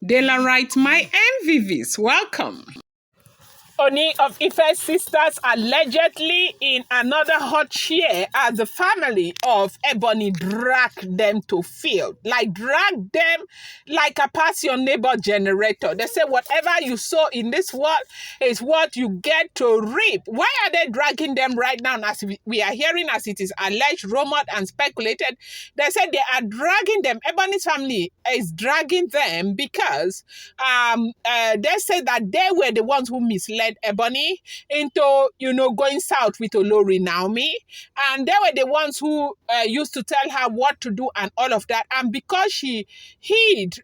Daylight, my MVVs, welcome. Ooni of Ife sisters allegedly in another hot chair as the family of Ebony dragged them to Filt. Like drag them like a pass your neighbor generator. They say whatever you sow in this world is what you get to reap. Why are they dragging them right now? As we are hearing, as it is alleged, rumored, and speculated, they said they are dragging them. Ebony's family is dragging them because they say that they were the ones who misled Ebony into, going south with Olori Naomi. And they were the ones who used to tell her what to do and all of that. And because she heed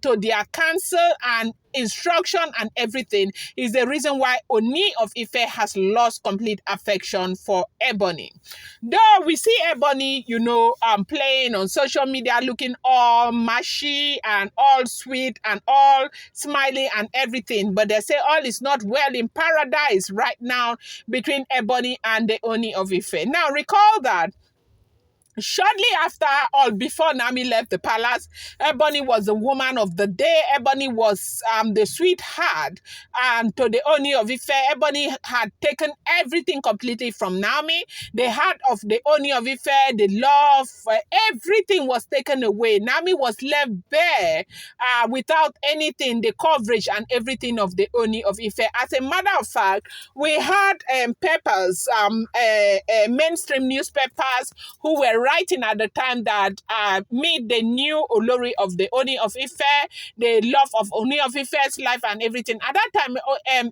to their counsel and instruction and everything is the reason why Ooni of Ife has lost complete affection for Ebony. Though we see Ebony, playing on social media looking all mushy and all sweet and all smiley and everything, but they say all is not well in paradise right now between Ebony and the Ooni of Ife. Now recall that shortly after or before Naomi left the palace, Ebony was the woman of the day. Ebony was the sweetheart to the Ooni of Ife. Ebony had taken everything completely from Naomi. The heart of the Ooni of Ife, the love, everything was taken away. Naomi was left bare without anything, the coverage and everything of the Ooni of Ife. As a matter of fact, we had papers, mainstream newspapers who were writing at the time that meet the new Olori of the Ooni of Ife, the love of Ooni of Ife's life and everything. At that time,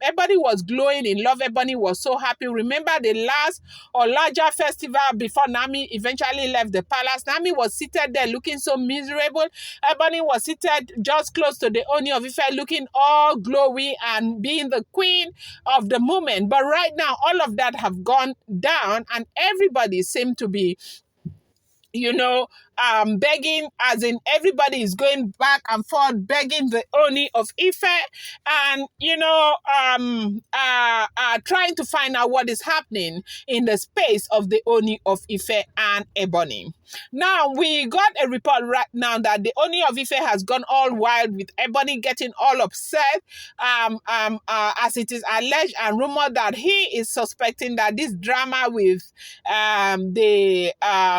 everybody was glowing in love. Everybody was so happy. Remember the last or larger festival before Naomi eventually left the palace? Naomi was seated there looking so miserable. Ebony was seated just close to the Ooni of Ife looking all glowy and being the queen of the moment. But right now, all of that have gone down and everybody seemed to be begging, as in everybody is going back and forth, begging the Ooni of Ife and, trying to find out what is happening in the space of the Ooni of Ife and Ebony. Now, we got a report right now that the Ooni of Ife has gone all wild with Ebony getting all upset, as it is alleged and rumored that he is suspecting that this drama with the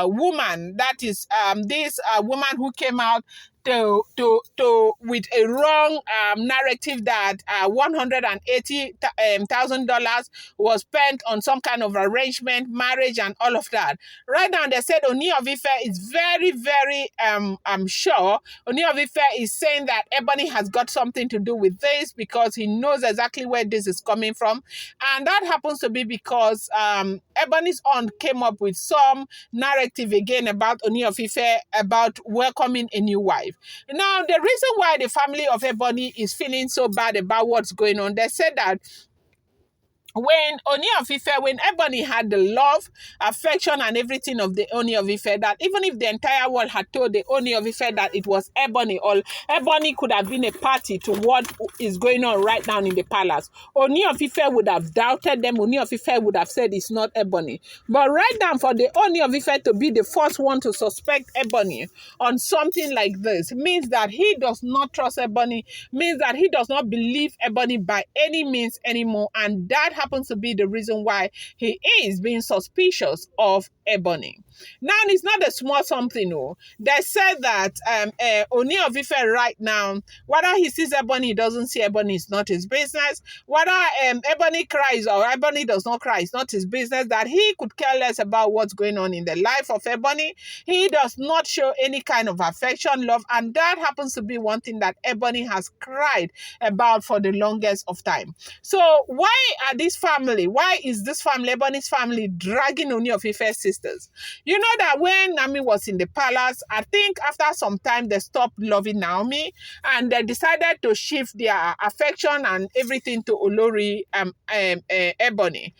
woman, that is this woman who came out with a wrong narrative that $180,000 was spent on some kind of arrangement, marriage, and all of that. Right now, they said Ooni of Ife is very, very sure. Ooni of Ife is saying that Ebony has got something to do with this because he knows exactly where this is coming from, and that happens to be because Ebony's aunt came up with some narrative again about Ooni of Ife about welcoming a new wife. Now, the reason why the family of Ebony is feeling so bad about what's going on, they said that when Ebony had the love, affection, and everything of the Ooni of Ife, that even if the entire world had told the Ooni of Ife that it was Ebony, or Ebony could have been a party to what is going on right now in the palace, Ooni of Ife would have doubted them. Ooni of Ife would have said it's not Ebony. But right now, for the Ooni of Ife to be the first one to suspect Ebony on something like this means that he does not trust Ebony, means that he does not believe Ebony by any means anymore, and that happens to be the reason why he is being suspicious of Ebony. Now, it's not a small something, no. They said that Ooni of Ife right now, whether he sees Ebony, he doesn't see Ebony, it's not his business. Whether Ebony cries or Ebony does not cry, it's not his business. That he could care less about what's going on in the life of Ebony. He does not show any kind of affection, love, and that happens to be one thing that Ebony has cried about for the longest of time. So why is this family, Ebony's family, dragging Ooni of Ife's sisters? You know that when Naomi was in the palace, I think after some time they stopped loving Naomi and they decided to shift their affection and everything to Olori Ebony.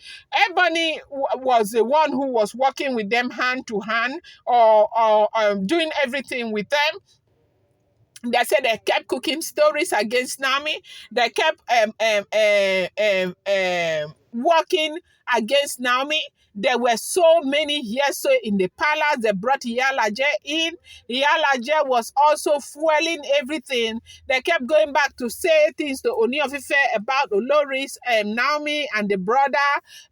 Ebony was the one who was working with them hand to hand or doing everything with them. They said they kept cooking stories against Naomi. They kept working against Naomi. There were so many years in the palace. They brought Iyalaje in. Iyalaje was also fueling everything. They kept going back to say things to Ooni of Ife about Oloris, Naomi and the brother,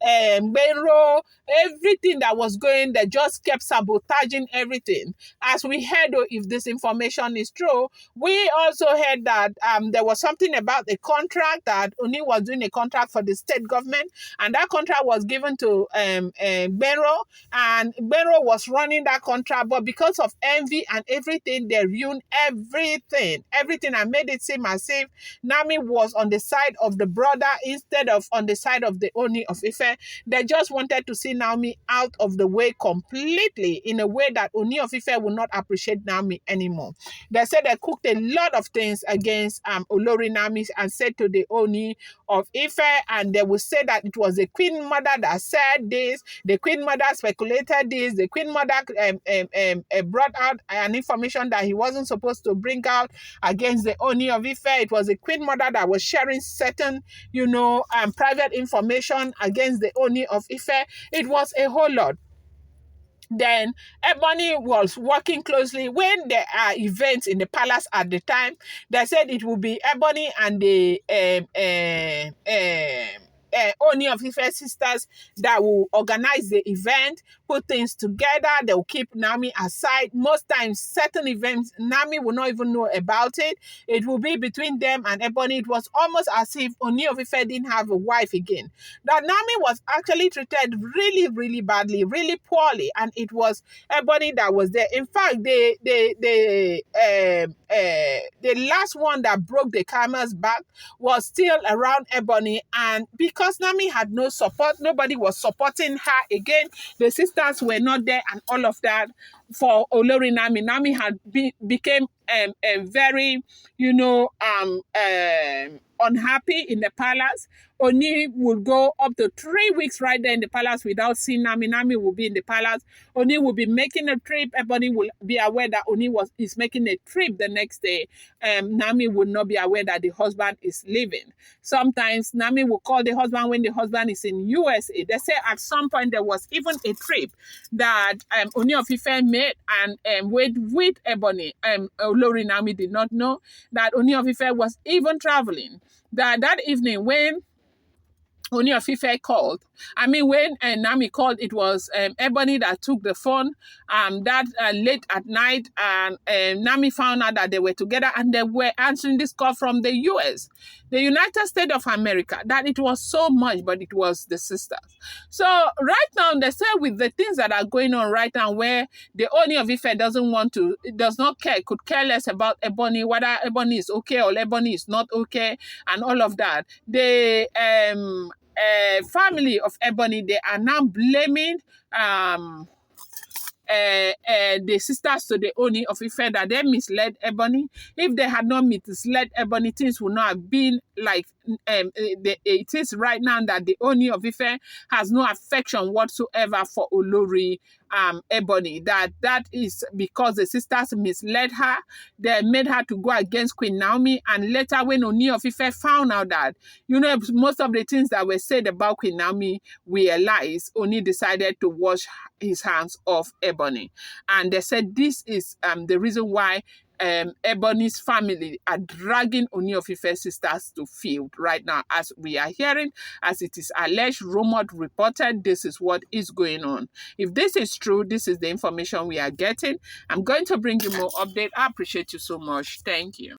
Benro, everything that was going. They just kept sabotaging everything. As we heard, if this information is true, we also heard that there was something about a contract that Ooni was doing a contract for the state government, and that contract was given to Benro, and Benro was running that contract, but because of envy and everything, they ruined everything, and made it seem as if Naomi was on the side of the brother instead of on the side of the Ooni of Ife. They just wanted to see Naomi out of the way completely, in a way that Ooni of Ife would not appreciate Naomi anymore. They said they cooked a lot of things against Olori Naomi and said to the Ooni of Ife, and they would say that it was the Queen Mother that said this, the Queen Mother speculated this, the Queen Mother brought out an information that he wasn't supposed to bring out against the Ooni of Ife. It was the Queen Mother that was sharing certain, private information against the Ooni of Ife. It was a whole lot. Then Ebony was working closely when there are events in the palace at the time. They said it would be Ebony and the Ooni of Ife sisters that will organize the event, put things together. They'll keep Naomi aside. Most times, certain events, Naomi will not even know about it. It will be between them and Ebony. It was almost as if Ooni of Ife didn't have a wife again. That Naomi was actually treated really, really badly, really poorly, and it was Ebony that was there. In fact, the last one that broke the camel's back was still around Ebony, and because Naomi had no support, nobody was supporting her again. The sisters were not there, and all of that for Olori Naomi. Naomi had became very, unhappy in the palace. Oni would go up to 3 weeks right there in the palace without seeing Naomi. Naomi will be in the palace. Oni will be making a trip. Ebony will be aware that Oni is making a trip the next day. Naomi will not be aware that the husband is leaving. Sometimes Naomi will call the husband when the husband is in USA. They say at some point there was even a trip that Ooni of Ife made and with Ebony. Olori Naomi did not know that Ooni of Ife was even traveling. That evening when Ooni of Ife called. When Naomi called, it was Ebony that took the phone late at night, and Naomi found out that they were together and they were answering this call from the US, the United States of America, that it was so much, but it was the sisters. So right now, they say with the things that are going on right now, where the Ooni of Ife does not care, could care less about Ebony, whether Ebony is okay or Ebony is not okay, and all of that. The family of Ebony, they are now blaming the sisters to the Ooni of Ife that they misled Ebony. If they had not misled Ebony, things would not have been like it is right now, that the Ooni of Ife has no affection whatsoever for Olori Ebony. That is because the sisters misled her. They made her to go against Queen Naomi, and later when Ooni of Ife found out that, most of the things that were said about Queen Naomi were lies, Ooni decided to wash his hands off Ebony. And they said this is the reason why Ebony's family are dragging Ooni of Ife sisters to Filt right now. As we are hearing, as it is alleged, rumored, reported, this is what is going on. If this is true, this is the information we are getting. I'm going to bring you more update. I appreciate you so much. Thank you.